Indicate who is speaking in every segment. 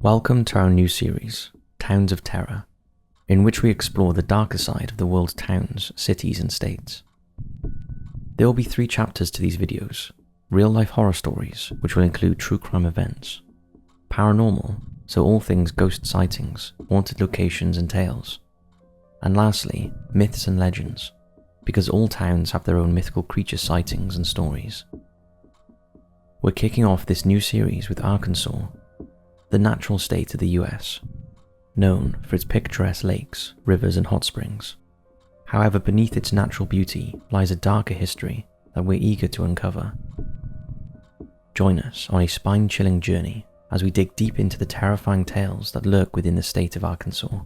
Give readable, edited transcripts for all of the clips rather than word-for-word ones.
Speaker 1: Welcome to our new series, Towns of Terror, in which we explore the darker side of the world's towns, cities and states. There will be 3 chapters to these videos: real-life horror stories, which will include true crime events; paranormal, so all things ghost sightings, haunted locations and tales; and lastly, myths and legends, because all towns have their own mythical creature sightings and stories. We're kicking off this new series with Arkansas, the natural state of the US, known for its picturesque lakes, rivers and hot springs. However, beneath its natural beauty lies a darker history that we're eager to uncover. Join us on a spine-chilling journey as we dig deep into the terrifying tales that lurk within the state of Arkansas.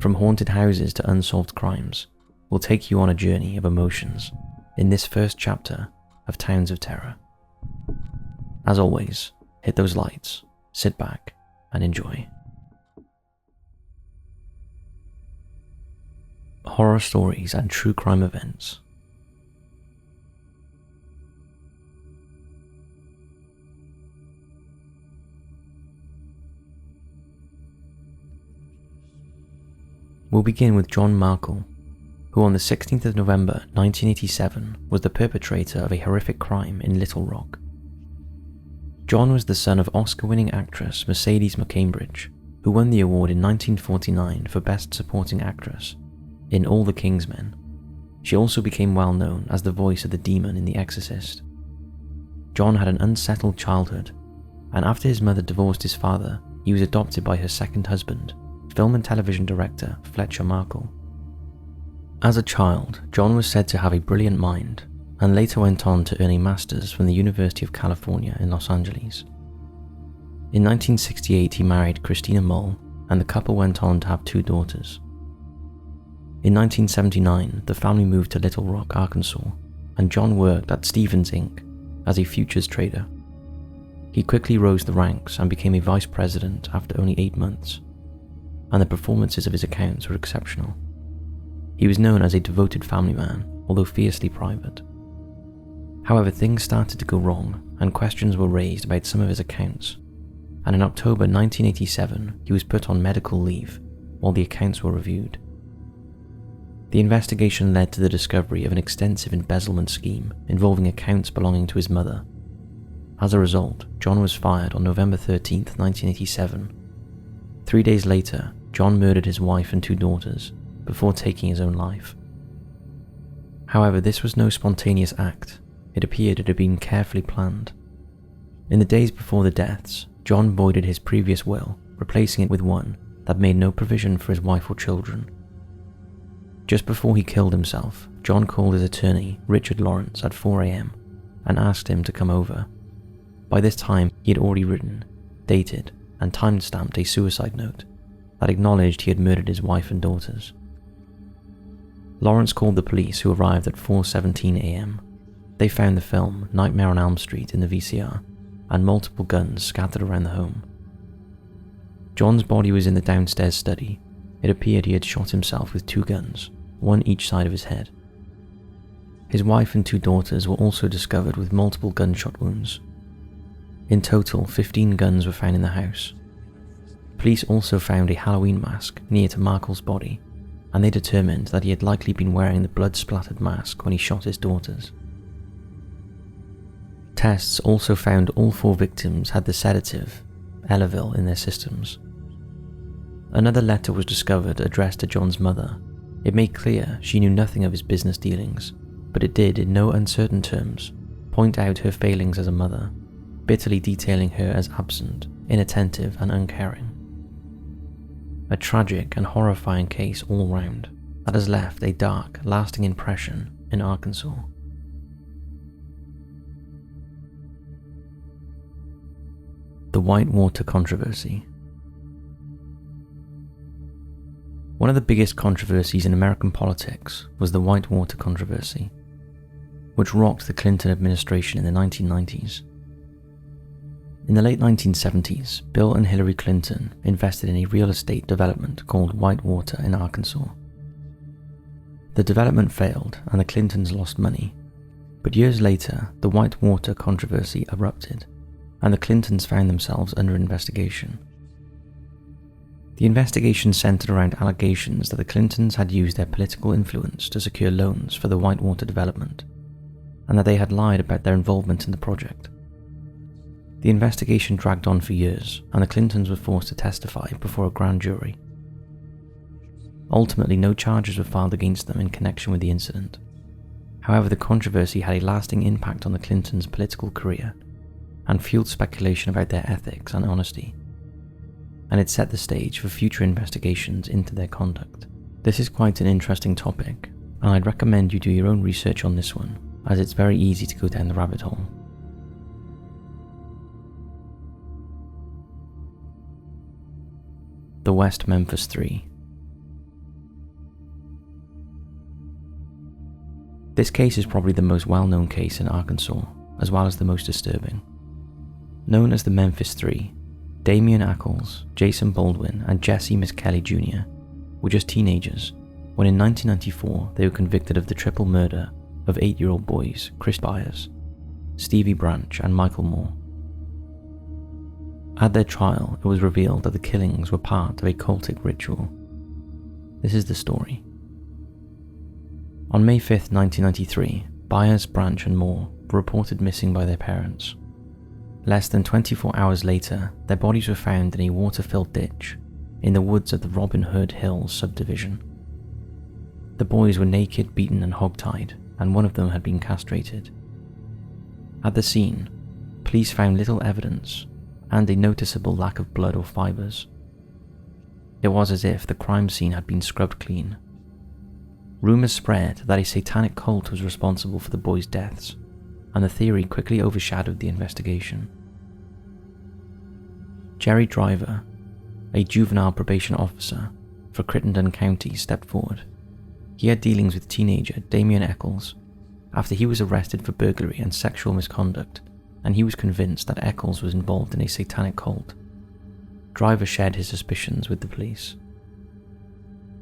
Speaker 1: From haunted houses to unsolved crimes, we'll take you on a journey of emotions in this first chapter of Towns of Terror. As always, hit those lights, sit back, and enjoy. Horror stories and true crime events. We'll begin with John Markle, who on the 16th of November 1987 was the perpetrator of a horrific crime in Little Rock. John was the son of Oscar-winning actress Mercedes McCambridge, who won the award in 1949 for Best Supporting Actress in All the King's Men. She also became well known as the voice of the demon in The Exorcist. John had an unsettled childhood, and after his mother divorced his father, he was adopted by her second husband, film and television director Fletcher Markle. As a child, John was said to have a brilliant mind, and later went on to earn a master's from the University of California in Los Angeles. In 1968 he married Christina Mull, and the couple went on to have 2 daughters. In 1979 the family moved to Little Rock, Arkansas, and John worked at Stevens Inc. as a futures trader. He quickly rose the ranks and became a vice president after only 8 months, and the performances of his accounts were exceptional. He was known as a devoted family man, although fiercely private. However, things started to go wrong, and questions were raised about some of his accounts, and in October 1987 he was put on medical leave while the accounts were reviewed. The investigation led to the discovery of an extensive embezzlement scheme involving accounts belonging to his mother. As a result, John was fired on November 13, 1987. 3 days later, John murdered his wife and 2 daughters before taking his own life. However, this was no spontaneous act. It appeared it had been carefully planned. In the days before the deaths, John voided his previous will, replacing it with one that made no provision for his wife or children. Just before he killed himself, John called his attorney, Richard Lawrence, at 4 a.m. and asked him to come over. By this time, he had already written, dated, and time-stamped a suicide note that acknowledged he had murdered his wife and daughters. Lawrence called the police, who arrived at 4:17 a.m. They found the film Nightmare on Elm Street in the VCR and multiple guns scattered around the home. John's body was in the downstairs study. It appeared he had shot himself with 2 guns, one each side of his head. His wife and 2 daughters were also discovered with multiple gunshot wounds. In total, 15 guns were found in the house. Police also found a Halloween mask near to Markle's body, and they determined that he had likely been wearing the blood-splattered mask when he shot his daughters. Tests also found all 4 victims had the sedative, Elavil, in their systems. Another letter was discovered addressed to John's mother. It made clear she knew nothing of his business dealings, but it did, in no uncertain terms, point out her failings as a mother, bitterly detailing her as absent, inattentive and uncaring. A tragic and horrifying case all round that has left a dark, lasting impression in Arkansas. The Whitewater Controversy. One of the biggest controversies in American politics was the Whitewater Controversy, which rocked the Clinton administration in the 1990s. In the late 1970s, Bill and Hillary Clinton invested in a real estate development called Whitewater in Arkansas. The development failed and the Clintons lost money, but years later, the Whitewater Controversy erupted, and the Clintons found themselves under investigation The investigation centered around allegations that the Clintons had used their political influence to secure loans for the Whitewater development, and that they had lied about their involvement in the project. The investigation dragged on for years, and the Clintons were forced to testify before a grand jury. Ultimately, no charges were filed against them in connection with the incident. However, the controversy had a lasting impact on the Clintons' political career and fueled speculation about their ethics and honesty, and it set the stage for future investigations into their conduct. This is quite an interesting topic, and I'd recommend you do your own research on this one, as it's very easy to go down the rabbit hole. The West Memphis 3. This case is probably the most well-known case in Arkansas, as well as the most disturbing. Known as the Memphis 3, Damian Eccles, Jason Baldwin, and Jesse Miskelly Jr. were just teenagers when in 1994 they were convicted of the triple murder of 8-year-old boys Chris Byers, Stevie Branch, and Michael Moore. At their trial, it was revealed that the killings were part of a cultic ritual. This is the story. On May 5, 1993, Byers, Branch, and Moore were reported missing by their parents. Less than 24 hours later, their bodies were found in a water-filled ditch in the woods of the Robin Hood Hills subdivision. The boys were naked, beaten, and hogtied, and one of them had been castrated. At the scene, police found little evidence and a noticeable lack of blood or fibers. It was as if the crime scene had been scrubbed clean. Rumors spread that a satanic cult was responsible for the boys' deaths, and the theory quickly overshadowed the investigation. Jerry Driver, a juvenile probation officer for Crittenden County, stepped forward. He had dealings with teenager Damian Eccles after he was arrested for burglary and sexual misconduct, and he was convinced that Eccles was involved in a satanic cult. Driver shared his suspicions with the police.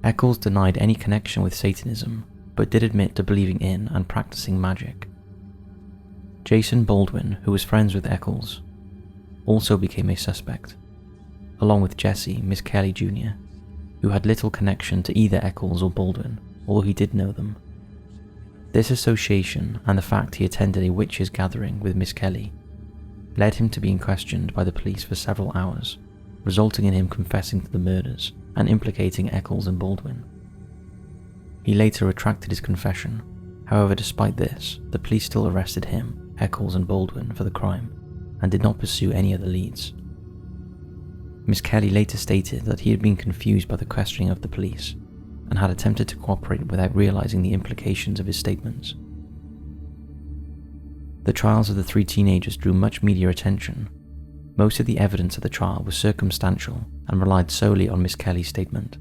Speaker 1: Eccles denied any connection with Satanism, but did admit to believing in and practicing magic. Jason Baldwin, who was friends with Eccles, also became a suspect, along with Jesse Miskelly Jr., who had little connection to either Eccles or Baldwin, although he did know them. This association and the fact he attended a witches' gathering with Miskelly led him to being questioned by the police for several hours, resulting in him confessing to the murders and implicating Eccles and Baldwin. He later retracted his confession. However, despite this, the police still arrested him, Eccles, and Baldwin for the crime, and did not pursue any other leads. Miskelly later stated that he had been confused by the questioning of the police and had attempted to cooperate without realizing the implications of his statements. The trials of the three teenagers drew much media attention. Most of the evidence at the trial was circumstantial and relied solely on Miskelly's statement.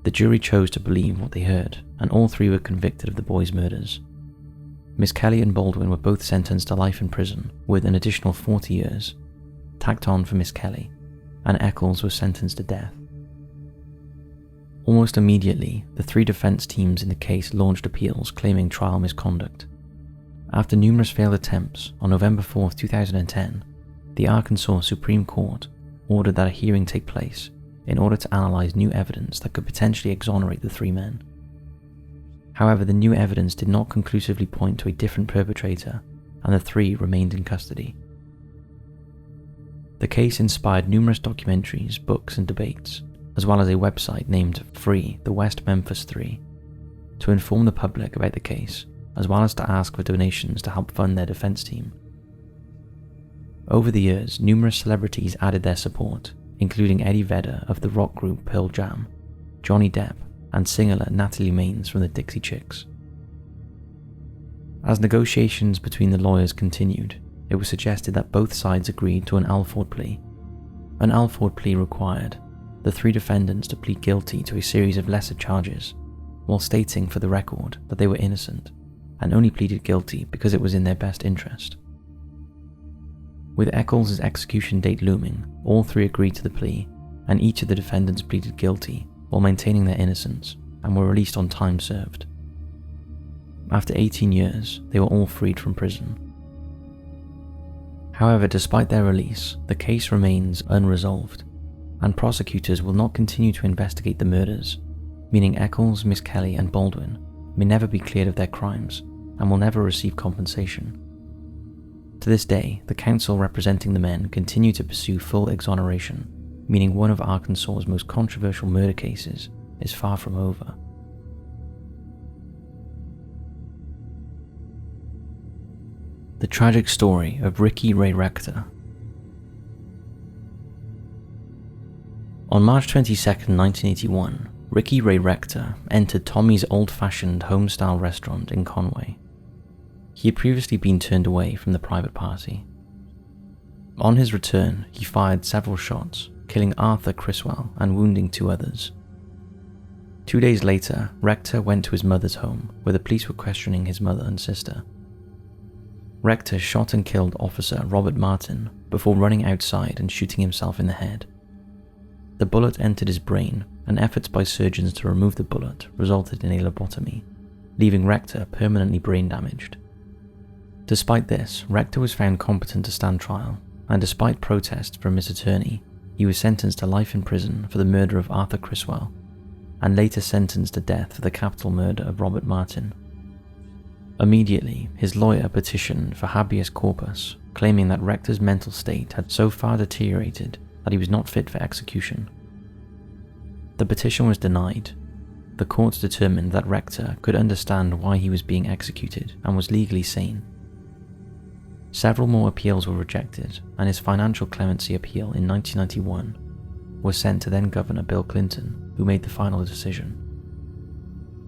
Speaker 1: The jury chose to believe what they heard, and all three were convicted of the boys' murders. Miskelly and Baldwin were both sentenced to life in prison, with an additional 40 years tacked on for Miskelly, and Eccles was sentenced to death. Almost immediately, the three defense teams in the case launched appeals claiming trial misconduct. After numerous failed attempts, on November 4, 2010, the Arkansas Supreme Court ordered that a hearing take place in order to analyze new evidence that could potentially exonerate the three men. However, the new evidence did not conclusively point to a different perpetrator, and the three remained in custody. The case inspired numerous documentaries, books, and debates, as well as a website named Free the West Memphis 3, to inform the public about the case, as well as to ask for donations to help fund their defense team. Over the years, numerous celebrities added their support, including Eddie Vedder of the rock group Pearl Jam, Johnny Depp, and singer Natalie Maines from the Dixie Chicks. As negotiations between the lawyers continued, it was suggested that both sides agreed to an Alford plea. An Alford plea required the three defendants to plead guilty to a series of lesser charges, while stating for the record that they were innocent and only pleaded guilty because it was in their best interest. With Eccles' execution date looming, all three agreed to the plea, and each of the defendants pleaded guilty while maintaining their innocence and were released on time served. After 18 years, they were all freed from prison. However, despite their release, the case remains unresolved. and prosecutors will not continue to investigate the murders, meaning Eccles, Miss Kelly, and Baldwin may never be cleared of their crimes and will never receive compensation. To this day, the counsel representing the men continue to pursue full exoneration, meaning one of Arkansas's most controversial murder cases is far from over. The tragic story of Ray Rector. On March 22, 1981, Ray Rector entered Tommy's old-fashioned home-style restaurant in Conway. He had previously been turned away from the private party. On his return, he fired several shots, killing Arthur Criswell and wounding 2 others. 2 days later, Rector went to his mother's home, where the police were questioning his mother and sister. Rector shot and killed Officer Robert Martin before running outside and shooting himself in the head. The bullet entered his brain, and efforts by surgeons to remove the bullet resulted in a lobotomy, leaving Rector permanently brain damaged. Despite this, Rector was found competent to stand trial, and despite protests from his attorney, he was sentenced to life in prison for the murder of Arthur Criswell, and later sentenced to death for the capital murder of Robert Martin. Immediately, his lawyer petitioned for habeas corpus, claiming that Rector's mental state had so far deteriorated that he was not fit for execution. The petition was denied. The courts determined that Rector could understand why he was being executed and was legally sane. Several more appeals were rejected, and his financial clemency appeal in 1991 was sent to then-Governor Bill Clinton, who made the final decision.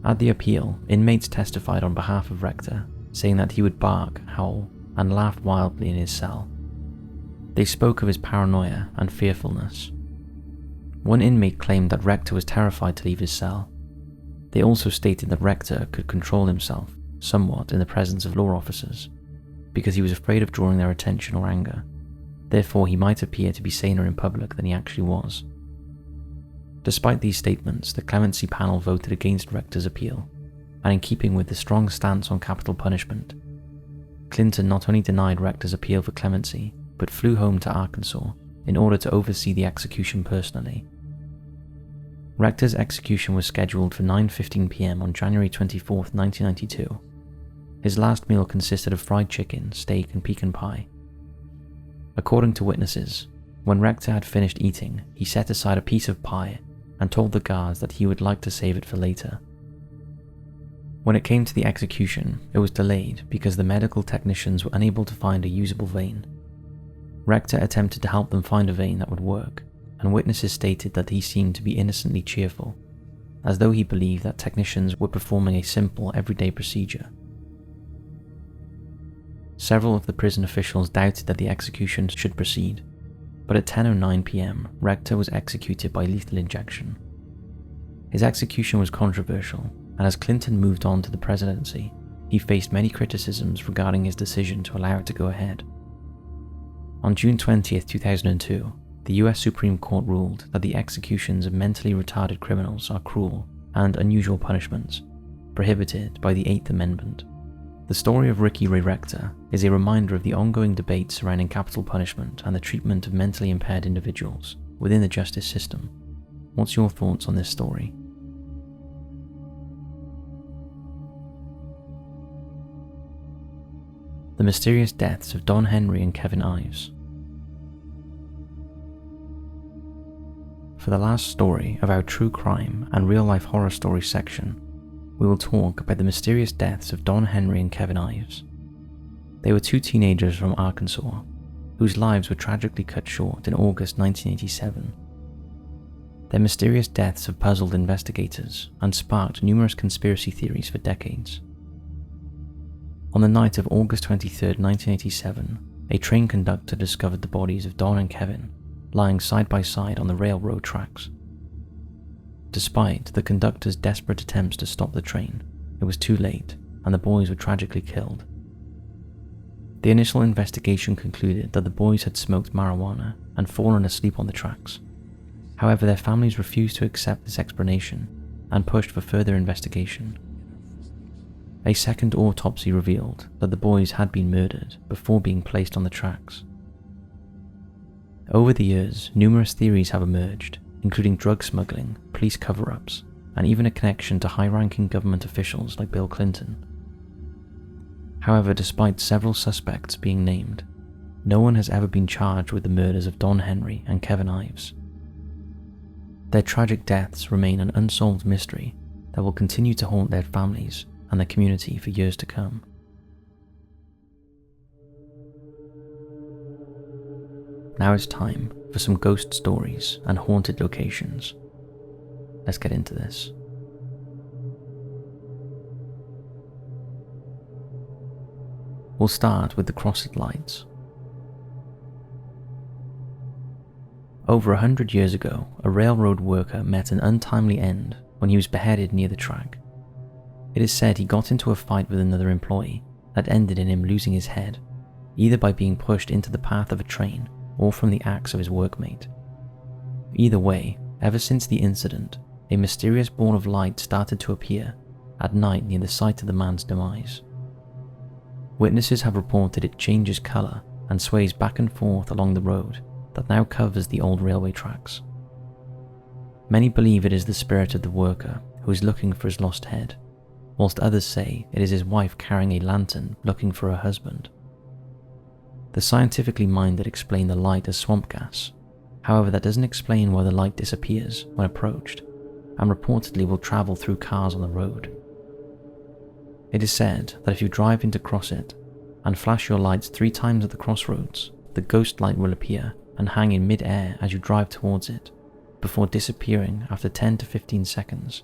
Speaker 1: At the appeal, inmates testified on behalf of Rector, saying that he would bark, howl, and laugh wildly in his cell. They spoke of his paranoia and fearfulness. One inmate claimed that Rector was terrified to leave his cell. They also stated that Rector could control himself somewhat in the presence of law officers, because he was afraid of drawing their attention or anger. Therefore, he might appear to be saner in public than he actually was. Despite these statements, the clemency panel voted against Rector's appeal, and in keeping with the strong stance on capital punishment, Clinton not only denied Rector's appeal for clemency, but flew home to Arkansas in order to oversee the execution personally. Rector's execution was scheduled for 9:15 p.m. on January 24, 1992. His last meal consisted of fried chicken, steak, and pecan pie. According to witnesses, when Rector had finished eating, he set aside a piece of pie and told the guards that he would like to save it for later. When it came to the execution, it was delayed because the medical technicians were unable to find a usable vein. Rector attempted to help them find a vein that would work, and witnesses stated that he seemed to be innocently cheerful, as though he believed that technicians were performing a simple, everyday procedure. Several of the prison officials doubted that the execution should proceed, but at 10:09 p.m., Rector was executed by lethal injection. His execution was controversial, and as Clinton moved on to the presidency, he faced many criticisms regarding his decision to allow it to go ahead. On June 20, 2002, the US Supreme Court ruled that the executions of mentally retarded criminals are cruel and unusual punishments, prohibited by the Eighth Amendment. The story of Ray Rector is a reminder of the ongoing debate surrounding capital punishment and the treatment of mentally impaired individuals within the justice system. What's your thoughts on this story? The mysterious deaths of Don Henry and Kevin Ives. For the last story of our true crime and real-life horror story section, we will talk about the mysterious deaths of Don Henry and Kevin Ives. They were 2 teenagers from Arkansas, whose lives were tragically cut short in August 1987. Their mysterious deaths have puzzled investigators and sparked numerous conspiracy theories for decades. On the night of August 23, 1987, a train conductor discovered the bodies of Don and Kevin lying side by side on the railroad tracks. Despite the conductor's desperate attempts to stop the train, it was too late and the boys were tragically killed. The initial investigation concluded that the boys had smoked marijuana and fallen asleep on the tracks. However, their families refused to accept this explanation and pushed for further investigation. A second autopsy revealed that the boys had been murdered before being placed on the tracks. Over the years, numerous theories have emerged, including drug smuggling, police cover-ups, and even a connection to high-ranking government officials like Bill Clinton. However, despite several suspects being named, no one has ever been charged with the murders of Don Henry and Kevin Ives. Their tragic deaths remain an unsolved mystery that will continue to haunt their families and the community for years to come. Now it's time for some ghost stories and haunted locations. Let's get into this. We'll start with the Crossett Lights. Over 100 years ago, a railroad worker met an untimely end when he was beheaded near the track. It is said he got into a fight with another employee that ended in him losing his head, either by being pushed into the path of a train or from the axe of his workmate. Either way, ever since the incident, a mysterious ball of light started to appear at night near the site of the man's demise. Witnesses have reported it changes colour and sways back and forth along the road that now covers the old railway tracks. Many believe it is the spirit of the worker who is looking for his lost head, whilst others say it is his wife carrying a lantern looking for her husband. The scientifically minded explain the light as swamp gas. However, that doesn't explain why the light disappears when approached, and reportedly will travel through cars on the road. It is said that if you drive into Crossett and flash your lights 3 times at the crossroads, the ghost light will appear and hang in mid-air as you drive towards it, before disappearing after 10 to 15 seconds.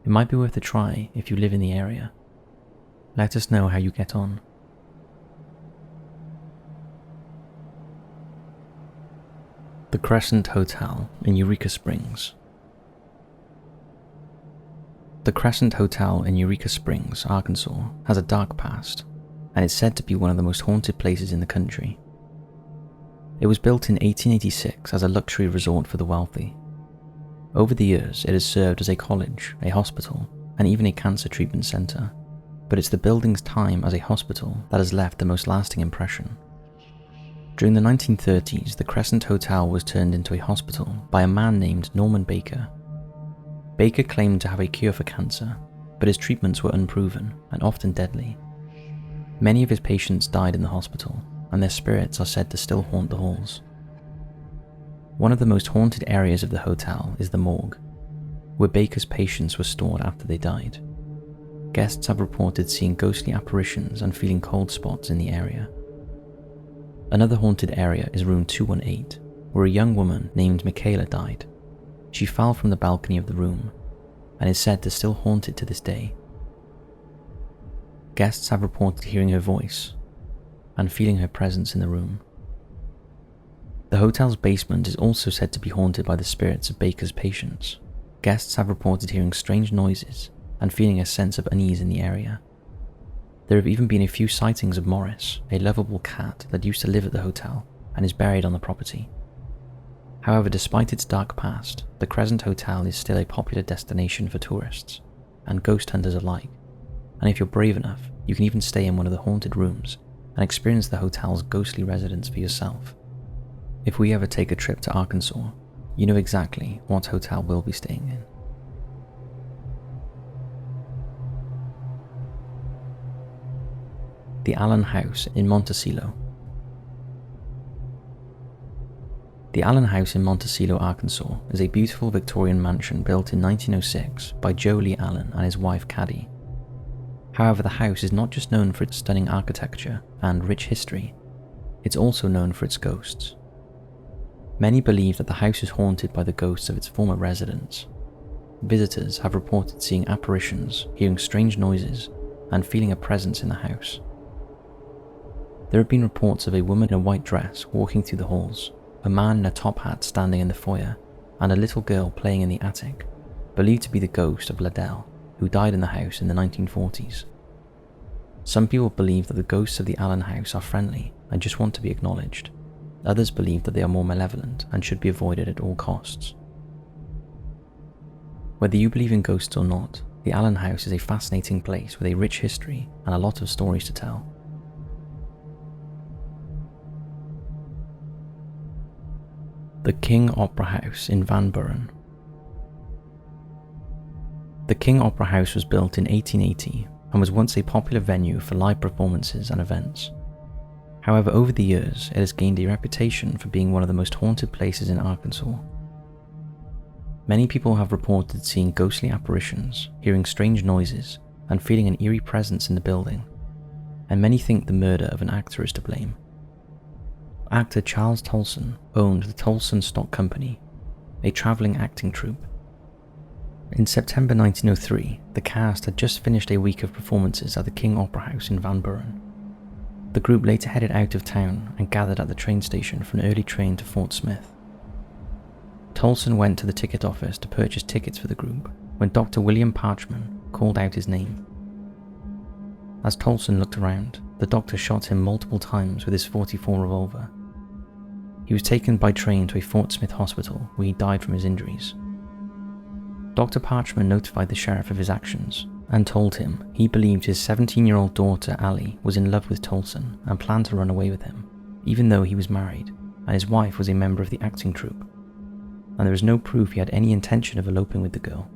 Speaker 1: It might be worth a try if you live in the area. Let us know how you get on. The Crescent Hotel in Eureka Springs. The Crescent Hotel in Eureka Springs, Arkansas, has a dark past, and is said to be one of the most haunted places in the country. It was built in 1886 as a luxury resort for the wealthy. Over the years, it has served as a college, a hospital, and even a cancer treatment center, but it's the building's time as a hospital that has left the most lasting impression. During the 1930s, the Crescent Hotel was turned into a hospital by a man named Norman Baker. Baker claimed to have a cure for cancer, but his treatments were unproven and often deadly. Many of his patients died in the hospital, and their spirits are said to still haunt the halls. One of the most haunted areas of the hotel is the morgue, where Baker's patients were stored after they died. Guests have reported seeing ghostly apparitions and feeling cold spots in the area. Another haunted area is room 218, where a young woman named Michaela died. She fell from the balcony of the room, and is said to still haunt it to this day. Guests have reported hearing her voice and feeling her presence in the room. The hotel's basement is also said to be haunted by the spirits of Baker's patients. Guests have reported hearing strange noises and feeling a sense of unease in the area. There have even been a few sightings of Morris, a lovable cat that used to live at the hotel and is buried on the property. However, despite its dark past, the Crescent Hotel is still a popular destination for tourists and ghost hunters alike, and if you're brave enough, you can even stay in one of the haunted rooms and experience the hotel's ghostly residence for yourself. If we ever take a trip to Arkansas, you know exactly what hotel we'll be staying in. The Allen House in Montecito. The Allen House in Montecito, Arkansas is a beautiful Victorian mansion built in 1906 by Joe Lee Allen and his wife Caddy. However, the house is not just known for its stunning architecture and rich history, it's also known for its ghosts. Many believe that the house is haunted by the ghosts of its former residents. Visitors have reported seeing apparitions, hearing strange noises, and feeling a presence in the house. There have been reports of a woman in a white dress walking through the halls, a man in a top hat standing in the foyer, and a little girl playing in the attic, believed to be the ghost of Liddell, who died in the house in the 1940s. Some people believe that the ghosts of the Allen House are friendly and just want to be acknowledged. Others believe that they are more malevolent and should be avoided at all costs. Whether you believe in ghosts or not, the Allen House is a fascinating place with a rich history and a lot of stories to tell. The King Opera House in Van Buren. The King Opera House was built in 1880 and was once a popular venue for live performances and events. However, over the years, it has gained a reputation for being one of the most haunted places in Arkansas. Many people have reported seeing ghostly apparitions, hearing strange noises, and feeling an eerie presence in the building, and many think the murder of an actor is to blame. Actor Charles Tolson owned the Tolson Stock Company, a travelling acting troupe. In September 1903, the cast had just finished a week of performances at the King Opera House in Van Buren. The group later headed out of town and gathered at the train station for an early train to Fort Smith. Tolson went to the ticket office to purchase tickets for the group when Dr. William Parchman called out his name. As Tolson looked around, the doctor shot him multiple times with his .44 revolver. He was taken by train to a Fort Smith hospital where he died from his injuries. Dr. Parchman notified the sheriff of his actions and told him he believed his 17-year-old daughter Allie was in love with Tolson and planned to run away with him, even though he was married and his wife was a member of the acting troupe, and there was no proof he had any intention of eloping with the girl.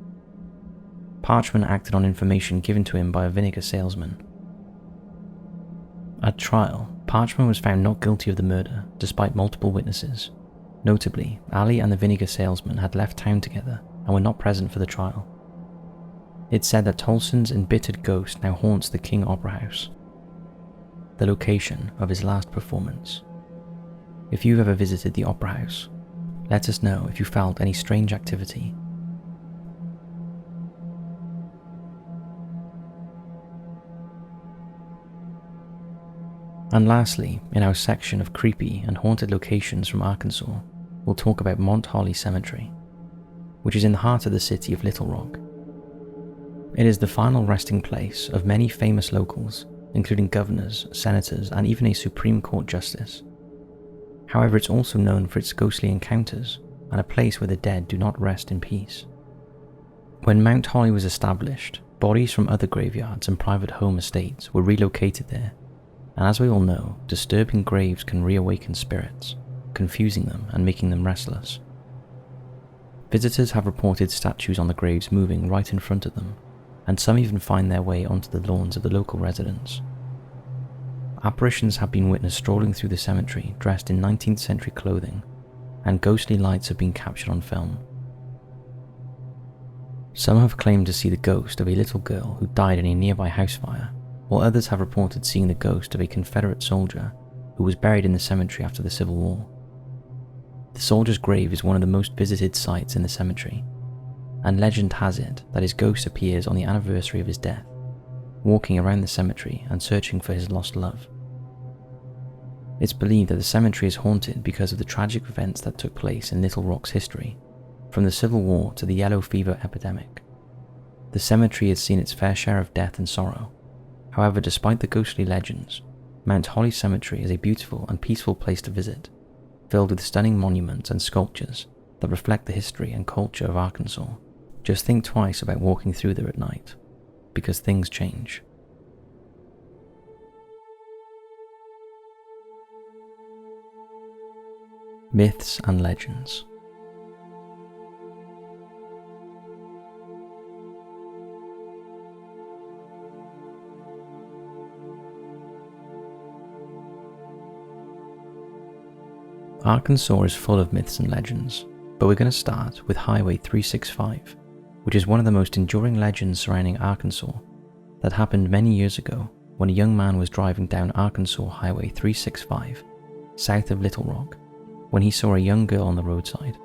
Speaker 1: Parchman acted on information given to him by a vinegar salesman. At trial, Parchman was found not guilty of the murder despite multiple witnesses. Notably, Allie and the vinegar salesman had left town together and were not present for the trial. It's said that Tolson's embittered ghost now haunts the King Opera House, the location of his last performance. If you've ever visited the Opera House, let us know if you felt any strange activity. And lastly, in our section of creepy and haunted locations from Arkansas, we'll talk about Mount Holly Cemetery, which is in the heart of the city of Little Rock. It is the final resting place of many famous locals, including governors, senators, and even a Supreme Court justice. However, it's also known for its ghostly encounters and a place where the dead do not rest in peace. When Mount Holly was established, bodies from other graveyards and private home estates were relocated there, and as we all know, disturbing graves can reawaken spirits, confusing them and making them restless. Visitors have reported statues on the graves moving right in front of them, and some even find their way onto the lawns of the local residents. Apparitions have been witnessed strolling through the cemetery dressed in 19th century clothing, and ghostly lights have been captured on film. Some have claimed to see the ghost of a little girl who died in a nearby house fire, while others have reported seeing the ghost of a Confederate soldier who was buried in the cemetery after the Civil War. The soldier's grave is one of the most visited sites in the cemetery, and legend has it that his ghost appears on the anniversary of his death, walking around the cemetery and searching for his lost love. It's believed that the cemetery is haunted because of the tragic events that took place in Little Rock's history, from the Civil War to the yellow fever epidemic. The cemetery has seen its fair share of death and sorrow. However, despite the ghostly legends, Mount Holly Cemetery is a beautiful and peaceful place to visit, filled with stunning monuments and sculptures that reflect the history and culture of Arkansas. Just think twice about walking through there at night, because things change. Myths and legends. Arkansas is full of myths and legends, but we're going to start with Highway 365, which is one of the most enduring legends surrounding Arkansas that happened many years ago when a young man was driving down Arkansas Highway 365, south of Little Rock, when he saw a young girl on the roadside.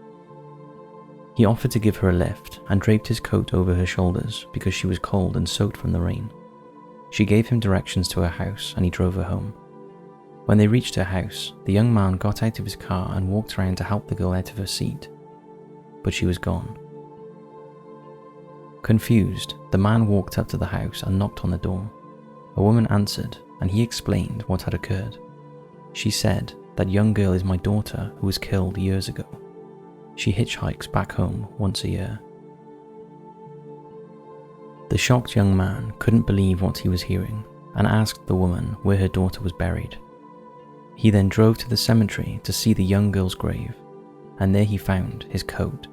Speaker 1: He offered to give her a lift and draped his coat over her shoulders because she was cold and soaked from the rain. She gave him directions to her house and he drove her home. When they reached her house, the young man got out of his car and walked around to help the girl out of her seat, but she was gone. Confused, the man walked up to the house and knocked on the door. A woman answered, and he explained what had occurred. She said, "That young girl is my daughter who was killed years ago. She hitchhikes back home once a year." The shocked young man couldn't believe what he was hearing and asked the woman where her daughter was buried. He then drove to the cemetery to see the young girl's grave, and there he found his coat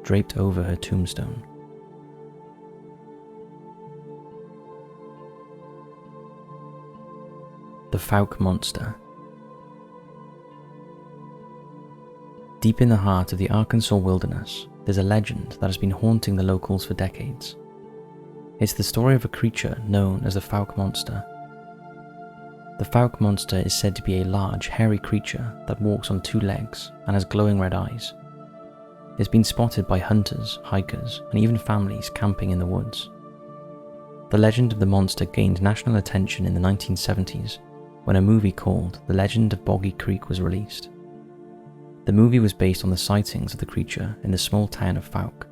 Speaker 1: draped over her tombstone. The Fouke Monster. Deep in the heart of the Arkansas wilderness, there's a legend that has been haunting the locals for decades. It's the story of a creature known as the Fouke Monster. The Fouke Monster is said to be a large, hairy creature that walks on 2 legs and has glowing red eyes. It's been spotted by hunters, hikers, and even families camping in the woods. The legend of the monster gained national attention in the 1970s when a movie called The Legend of Boggy Creek was released. The movie was based on the sightings of the creature in the small town of Fouke.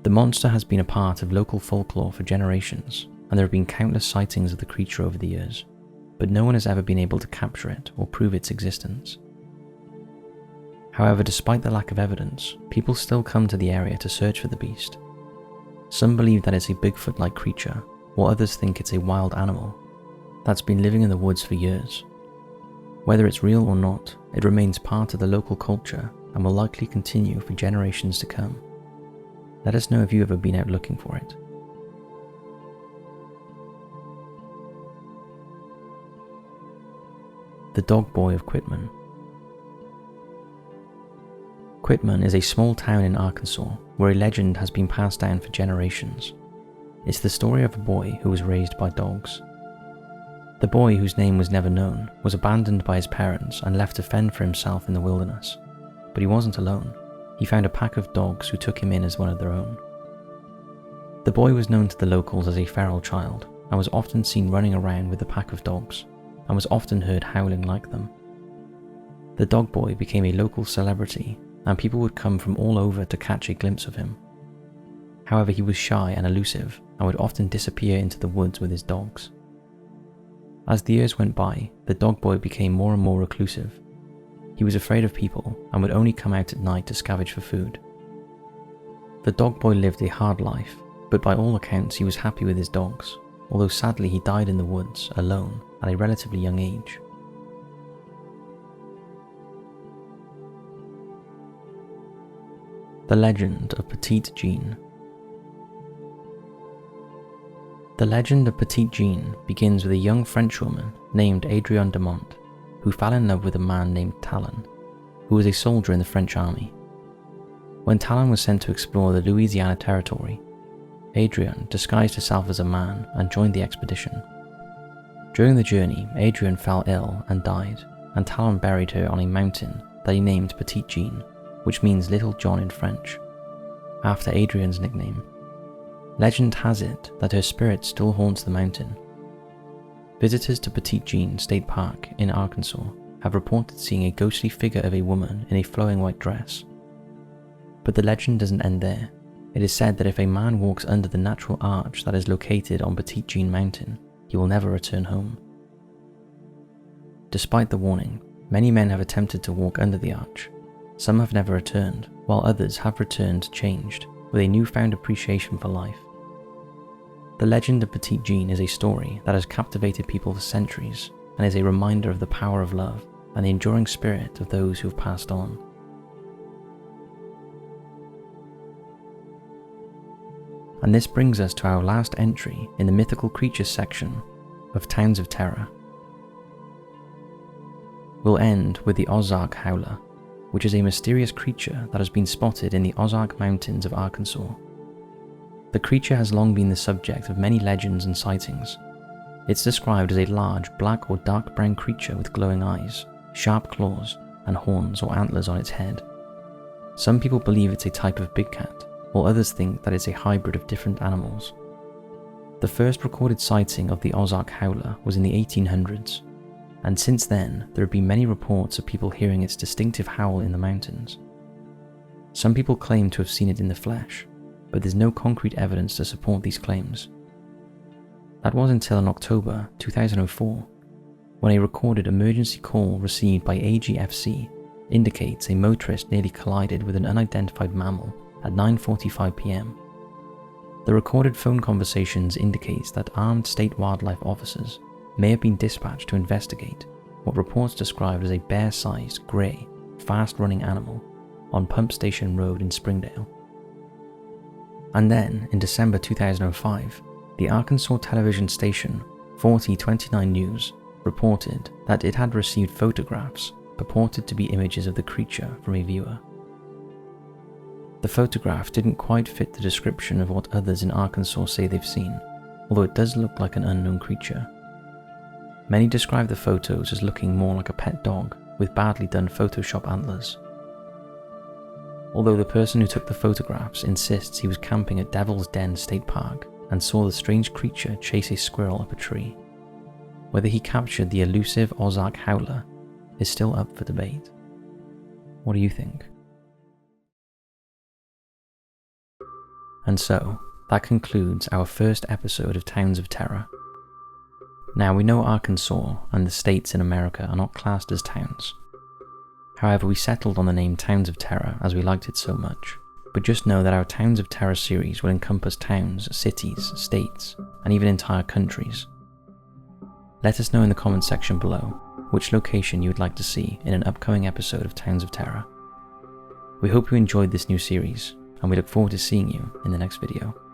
Speaker 1: The monster has been a part of local folklore for generations, and there have been countless sightings of the creature over the years, but no one has ever been able to capture it or prove its existence. However, despite the lack of evidence, people still come to the area to search for the beast. Some believe that it's a Bigfoot-like creature, while others think it's a wild animal that's been living in the woods for years. Whether it's real or not, it remains part of the local culture and will likely continue for generations to come. Let us know if you've ever been out looking for it. The Dog Boy of Quitman. Quitman is a small town in Arkansas where a legend has been passed down for generations. It's the story of a boy who was raised by dogs. The boy, whose name was never known, was abandoned by his parents and left to fend for himself in the wilderness. But he wasn't alone. He found a pack of dogs who took him in as one of their own. The boy was known to the locals as a feral child and was often seen running around with a pack of dogs and was often heard howling like them. The dog boy became a local celebrity and people would come from all over to catch a glimpse of him. However, he was shy and elusive and would often disappear into the woods with his dogs. As the years went by, the dog boy became more and more reclusive. He was afraid of people and would only come out at night to scavenge for food. The dog boy lived a hard life, but by all accounts he was happy with his dogs, although sadly he died in the woods, alone, at a relatively young age. The Legend of Petit Jean. The legend of Petit Jean begins with a young Frenchwoman named Adrienne de Mont, who fell in love with a man named Talon, who was a soldier in the French army. When Talon was sent to explore the Louisiana Territory, Adrienne disguised herself as a man and joined the expedition. During the journey, Adrienne fell ill and died, and Talon buried her on a mountain that he named Petit Jean, which means Little John in French, after Adrienne's nickname. Legend has it that her spirit still haunts the mountain. Visitors to Petit Jean State Park in Arkansas have reported seeing a ghostly figure of a woman in a flowing white dress. But the legend doesn't end there. It is said that if a man walks under the natural arch that is located on Petit Jean Mountain, he will never return home. Despite the warning, many men have attempted to walk under the arch. Some have never returned, while others have returned changed, with a newfound appreciation for life. The legend of Petit Jean is a story that has captivated people for centuries and is a reminder of the power of love and the enduring spirit of those who have passed on. And this brings us to our last entry in the mythical creatures section of Towns of Terror. We'll end with the Ozark Howler, which is a mysterious creature that has been spotted in the Ozark Mountains of Arkansas. The creature has long been the subject of many legends and sightings. It's described as a large black or dark brown creature with glowing eyes, sharp claws, and horns or antlers on its head. Some people believe it's a type of big cat, while others think that it's a hybrid of different animals. The first recorded sighting of the Ozark Howler was in the 1800s, and since then there have been many reports of people hearing its distinctive howl in the mountains. Some people claim to have seen it in the flesh, but there's no concrete evidence to support these claims. That was until in October 2004, when a recorded emergency call received by AGFC indicates a motorist nearly collided with an unidentified mammal at 9:45 p.m. The recorded phone conversations indicates that armed state wildlife officers may have been dispatched to investigate what reports described as a bear-sized, grey, fast-running animal on Pump Station Road in Springdale. And then, in December 2005, the Arkansas television station 4029 News reported that it had received photographs purported to be images of the creature from a viewer. The photograph didn't quite fit the description of what others in Arkansas say they've seen, although it does look like an unknown creature. Many describe the photos as looking more like a pet dog with badly done Photoshop antlers. Although the person who took the photographs insists he was camping at Devil's Den State Park and saw the strange creature chase a squirrel up a tree. Whether he captured the elusive Ozark Howler is still up for debate. What do you think? And so, that concludes our first episode of Towns of Terror. Now, we know Arkansas and the states in America are not classed as towns. However, we settled on the name Towns of Terror as we liked it so much. But just know that our Towns of Terror series will encompass towns, cities, states, and even entire countries. Let us know in the comments section below which location you would like to see in an upcoming episode of Towns of Terror. We hope you enjoyed this new series, and we look forward to seeing you in the next video.